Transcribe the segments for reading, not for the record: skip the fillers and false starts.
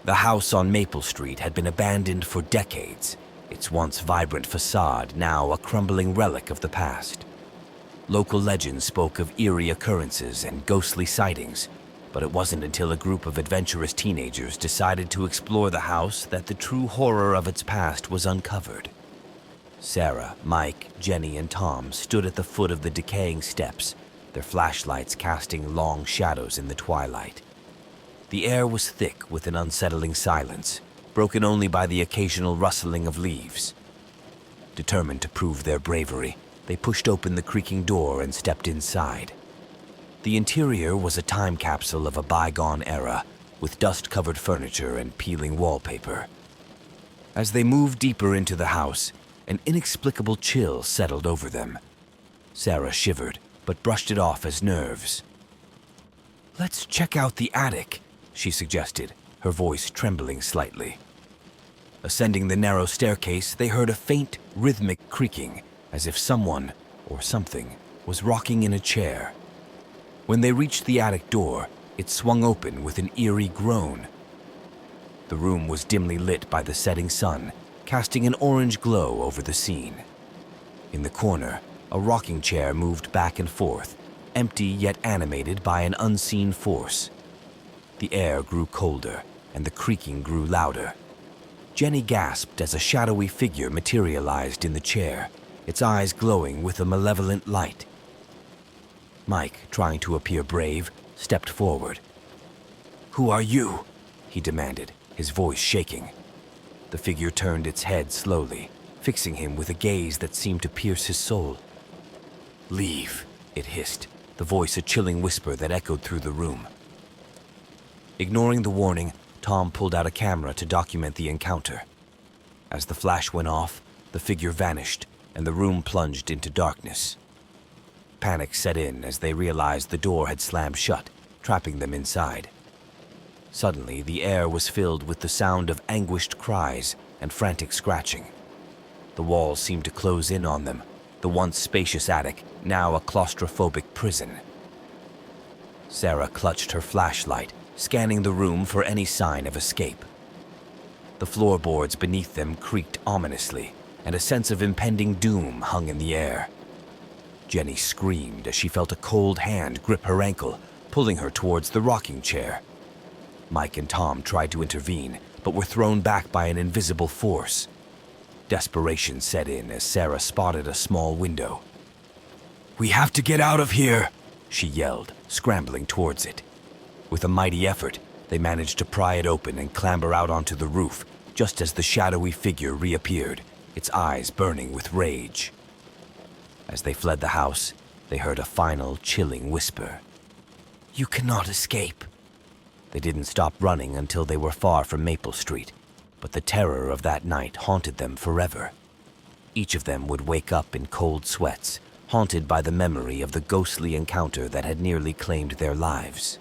The house on Maple Street had been abandoned for decades, its once vibrant facade now a crumbling relic of the past. Local legends spoke of eerie occurrences and ghostly sightings, but it wasn't until a group of adventurous teenagers decided to explore the house that the true horror of its past was uncovered. Sarah, Mike, Jenny, and Tom stood at the foot of the decaying steps, their flashlights casting long shadows in the twilight. The air was thick with an unsettling silence, broken only by the occasional rustling of leaves. Determined to prove their bravery, they pushed open the creaking door and stepped inside. The interior was a time capsule of a bygone era, with dust-covered furniture and peeling wallpaper. As they moved deeper into the house, an inexplicable chill settled over them. Sarah shivered, but brushed it off as nerves. "Let's check out the attic," she suggested, her voice trembling slightly. Ascending the narrow staircase, they heard a faint, rhythmic creaking, as if someone, or something, was rocking in a chair. When they reached the attic door, it swung open with an eerie groan. The room was dimly lit by the setting sun, casting an orange glow over the scene. In the corner, a rocking chair moved back and forth, empty yet animated by an unseen force. The air grew colder, and the creaking grew louder. Jenny gasped as a shadowy figure materialized in the chair, its eyes glowing with a malevolent light. Mike, trying to appear brave, stepped forward. "Who are you?" he demanded, his voice shaking. The figure turned its head slowly, fixing him with a gaze that seemed to pierce his soul. "Leave," it hissed, the voice a chilling whisper that echoed through the room. Ignoring the warning, Tom pulled out a camera to document the encounter. As the flash went off, the figure vanished, and the room plunged into darkness. Panic set in as they realized the door had slammed shut, trapping them inside. Suddenly, the air was filled with the sound of anguished cries and frantic scratching. The walls seemed to close in on them, the once spacious attic now a claustrophobic prison. Sarah clutched her flashlight, scanning the room for any sign of escape. The floorboards beneath them creaked ominously, and a sense of impending doom hung in the air. Jenny screamed as she felt a cold hand grip her ankle, pulling her towards the rocking chair. Mike and Tom tried to intervene, but were thrown back by an invisible force. Desperation set in as Sarah spotted a small window. "We have to get out of here!" she yelled, scrambling towards it. With a mighty effort, they managed to pry it open and clamber out onto the roof, just as the shadowy figure reappeared, its eyes burning with rage. As they fled the house, they heard a final, chilling whisper. "You cannot escape." They didn't stop running until they were far from Maple Street, but the terror of that night haunted them forever. Each of them would wake up in cold sweats, haunted by the memory of the ghostly encounter that had nearly claimed their lives.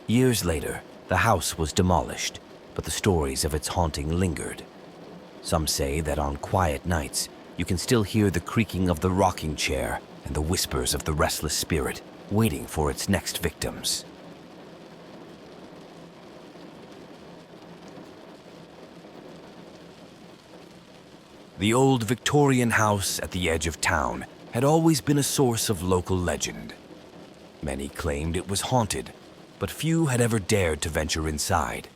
Years later, the house was demolished, but the stories of its haunting lingered. Some say that on quiet nights, you can still hear the creaking of the rocking chair and the whispers of the restless spirit waiting for its next victims. The old Victorian house at the edge of town had always been a source of local legend. Many claimed it was haunted, but few had ever dared to venture inside.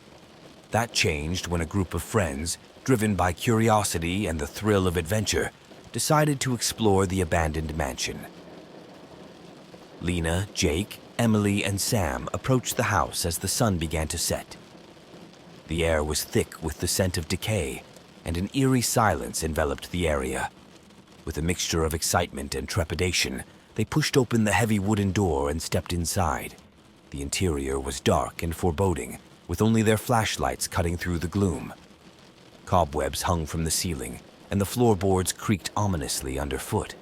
That changed when a group of friends, driven by curiosity and the thrill of adventure, decided to explore the abandoned mansion. Lena, Jake, Emily, and Sam approached the house as the sun began to set. The air was thick with the scent of decay, and an eerie silence enveloped the area. With a mixture of excitement and trepidation, they pushed open the heavy wooden door and stepped inside. The interior was dark and foreboding, with only their flashlights cutting through the gloom. Cobwebs hung from the ceiling, and the floorboards creaked ominously underfoot.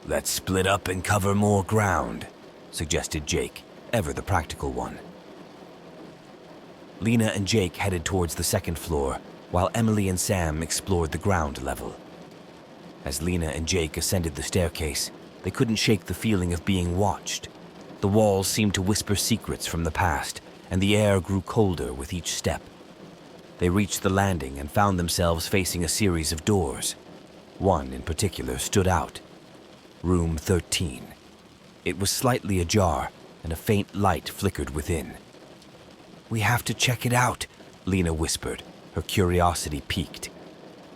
"Let's split up and cover more ground," suggested Jake, ever the practical one. Lena and Jake headed towards the second floor, while Emily and Sam explored the ground level. As Lena and Jake ascended the staircase, they couldn't shake the feeling of being watched. The walls seemed to whisper secrets from the past, and the air grew colder with each step. They reached the landing and found themselves facing a series of doors. One in particular stood out. Room 13. It was slightly ajar, and a faint light flickered within. "We have to check it out," Lena whispered, her curiosity piqued.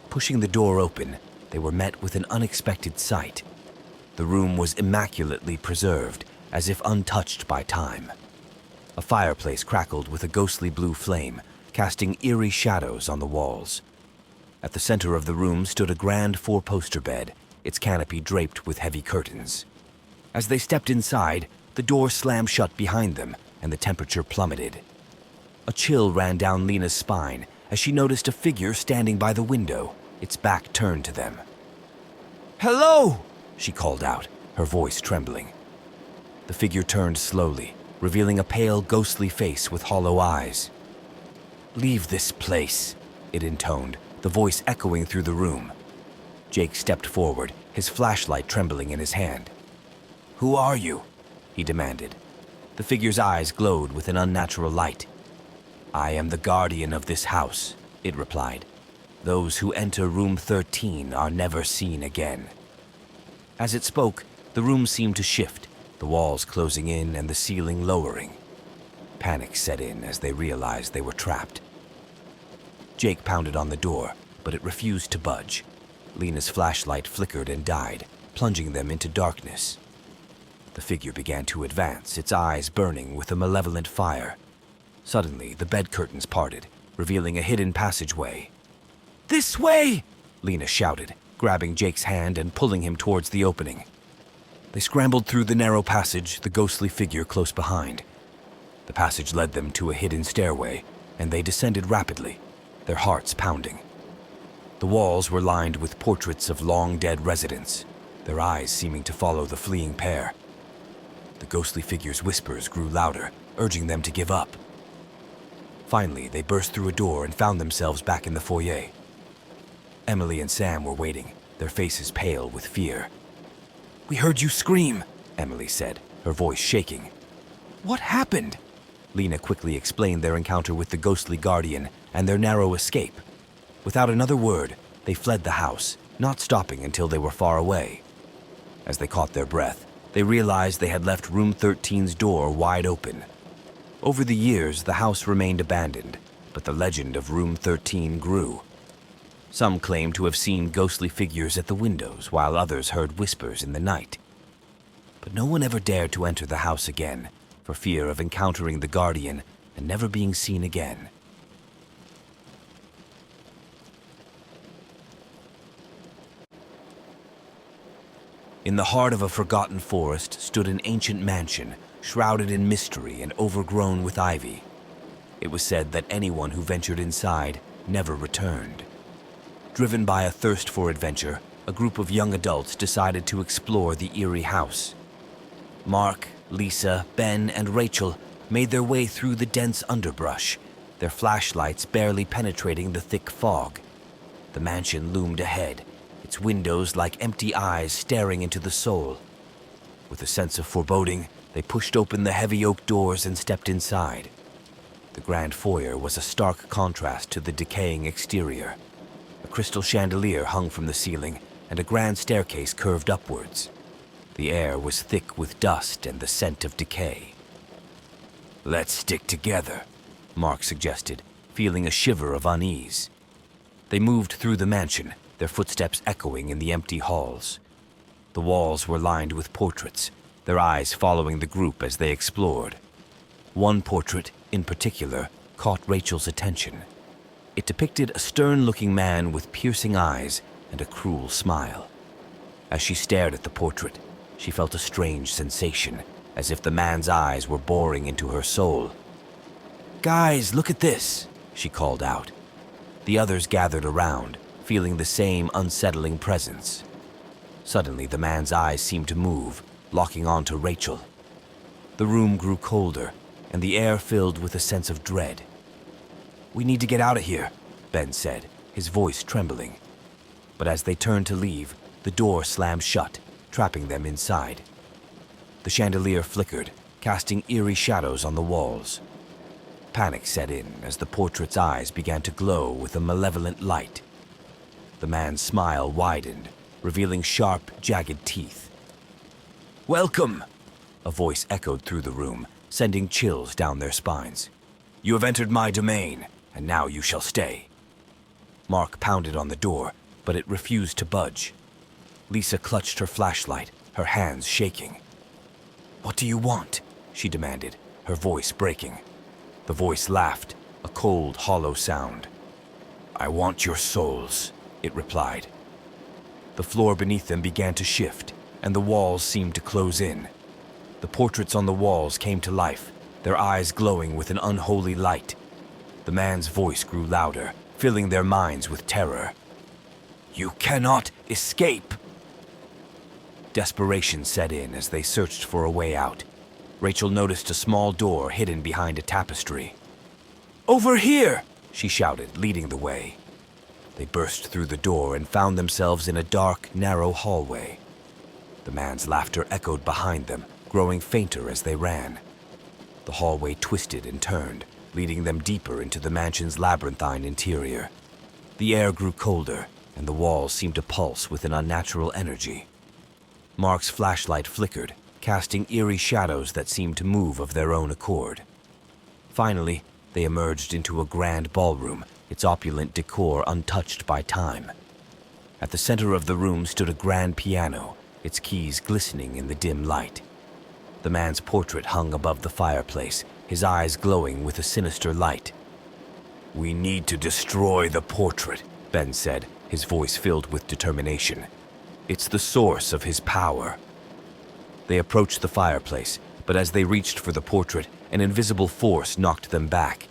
Pushing the door open, they were met with an unexpected sight. The room was immaculately preserved, as if untouched by time. A fireplace crackled with a ghostly blue flame, casting eerie shadows on the walls. At the center of the room stood a grand four-poster bed, its canopy draped with heavy curtains. As they stepped inside, the door slammed shut behind them, and the temperature plummeted. A chill ran down Lena's spine as she noticed a figure standing by the window, its back turned to them. "Hello!" she called out, her voice trembling. The figure turned slowly, revealing a pale, ghostly face with hollow eyes. "Leave this place," it intoned, the voice echoing through the room. Jake stepped forward, his flashlight trembling in his hand. "Who are you?" he demanded. The figure's eyes glowed with an unnatural light. "I am the guardian of this house," it replied. "Those who enter room 13 are never seen again." As it spoke, the room seemed to shift, the walls closing in and the ceiling lowering. Panic set in as they realized they were trapped. Jake pounded on the door, but it refused to budge. Lena's flashlight flickered and died, plunging them into darkness. The figure began to advance, its eyes burning with a malevolent fire. Suddenly, the bed curtains parted, revealing a hidden passageway. "This way!" Lena shouted, grabbing Jake's hand and pulling him towards the opening. They scrambled through the narrow passage, the ghostly figure close behind. The passage led them to a hidden stairway, and they descended rapidly, their hearts pounding. The walls were lined with portraits of long-dead residents, their eyes seeming to follow the fleeing pair. The ghostly figure's whispers grew louder, urging them to give up. Finally, they burst through a door and found themselves back in the foyer. Emily and Sam were waiting, their faces pale with fear. "We heard you scream," Emily said, her voice shaking. "What happened?" Lena quickly explained their encounter with the ghostly guardian and their narrow escape. Without another word, they fled the house, not stopping until they were far away. As they caught their breath, they realized they had left room 13's door wide open. Over the years, the house remained abandoned, but the legend of room 13 grew. Some claimed to have seen ghostly figures at the windows, while others heard whispers in the night. But no one ever dared to enter the house again, for fear of encountering the guardian and never being seen again. In the heart of a forgotten forest stood an ancient mansion, shrouded in mystery and overgrown with ivy. It was said that anyone who ventured inside never returned. Driven by a thirst for adventure, a group of young adults decided to explore the eerie house. Mark, Lisa, Ben, and Rachel made their way through the dense underbrush, their flashlights barely penetrating the thick fog. The mansion loomed ahead, its windows like empty eyes staring into the soul. With a sense of foreboding, they pushed open the heavy oak doors and stepped inside. The grand foyer was a stark contrast to the decaying exterior. A crystal chandelier hung from the ceiling, and a grand staircase curved upwards. The air was thick with dust and the scent of decay. "Let's stick together," Mark suggested, feeling a shiver of unease. They moved through the mansion, their footsteps echoing in the empty halls. The walls were lined with portraits, their eyes following the group as they explored. One portrait, in particular, caught Rachel's attention. It depicted a stern-looking man with piercing eyes and a cruel smile. As she stared at the portrait, she felt a strange sensation, as if the man's eyes were boring into her soul. "Guys, look at this," she called out. The others gathered around, feeling the same unsettling presence. Suddenly, the man's eyes seemed to move, locking onto Rachel. The room grew colder, and the air filled with a sense of dread. "We need to get out of here," Ben said, his voice trembling. But as they turned to leave, the door slammed shut, trapping them inside. The chandelier flickered, casting eerie shadows on the walls. Panic set in as the portrait's eyes began to glow with a malevolent light. The man's smile widened, revealing sharp, jagged teeth. "Welcome!" a voice echoed through the room, sending chills down their spines. "You have entered my domain, and now you shall stay." Mark pounded on the door, but it refused to budge. Lisa clutched her flashlight, her hands shaking. "What do you want?" she demanded, her voice breaking. The voice laughed, a cold, hollow sound. "I want your souls," it replied. The floor beneath them began to shift, and the walls seemed to close in. The portraits on the walls came to life, their eyes glowing with an unholy light. The man's voice grew louder, filling their minds with terror. "You cannot escape!" Desperation set in as they searched for a way out. Rachel noticed a small door hidden behind a tapestry. "Over here!" she shouted, leading the way. They burst through the door and found themselves in a dark, narrow hallway. The man's laughter echoed behind them, growing fainter as they ran. The hallway twisted and turned, leading them deeper into the mansion's labyrinthine interior. The air grew colder, and the walls seemed to pulse with an unnatural energy. Mark's flashlight flickered, casting eerie shadows that seemed to move of their own accord. Finally, they emerged into a grand ballroom, its opulent decor untouched by time. At the center of the room stood a grand piano, its keys glistening in the dim light. The man's portrait hung above the fireplace, his eyes glowing with a sinister light. "We need to destroy the portrait," Ben said, his voice filled with determination. "It's the source of his power." They approached the fireplace, but as they reached for the portrait, an invisible force knocked them back.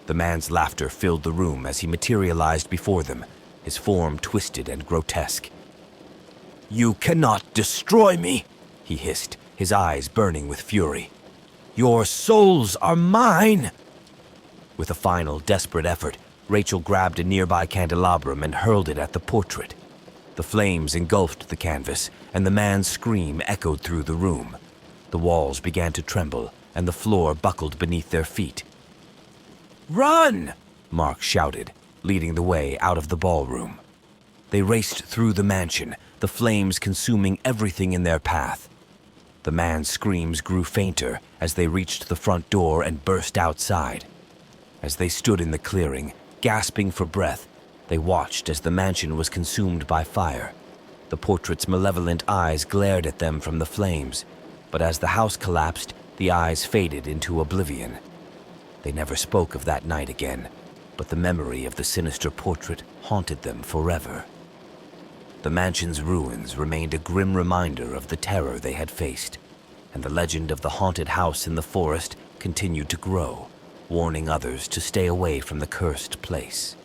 The man's laughter filled the room as he materialized before them, his form twisted and grotesque. "You cannot destroy me," he hissed, his eyes burning with fury. "Your souls are mine!" With a final, desperate effort, Rachel grabbed a nearby candelabrum and hurled it at the portrait. The flames engulfed the canvas, and the man's scream echoed through the room. The walls began to tremble, and the floor buckled beneath their feet. "Run!" Mark shouted, leading the way out of the ballroom. They raced through the mansion, the flames consuming everything in their path. The man's screams grew fainter as they reached the front door and burst outside. As they stood in the clearing, gasping for breath, they watched as the mansion was consumed by fire. The portrait's malevolent eyes glared at them from the flames, but as the house collapsed, the eyes faded into oblivion. They never spoke of that night again, but the memory of the sinister portrait haunted them forever. The mansion's ruins remained a grim reminder of the terror they had faced, and the legend of the haunted house in the forest continued to grow, warning others to stay away from the cursed place.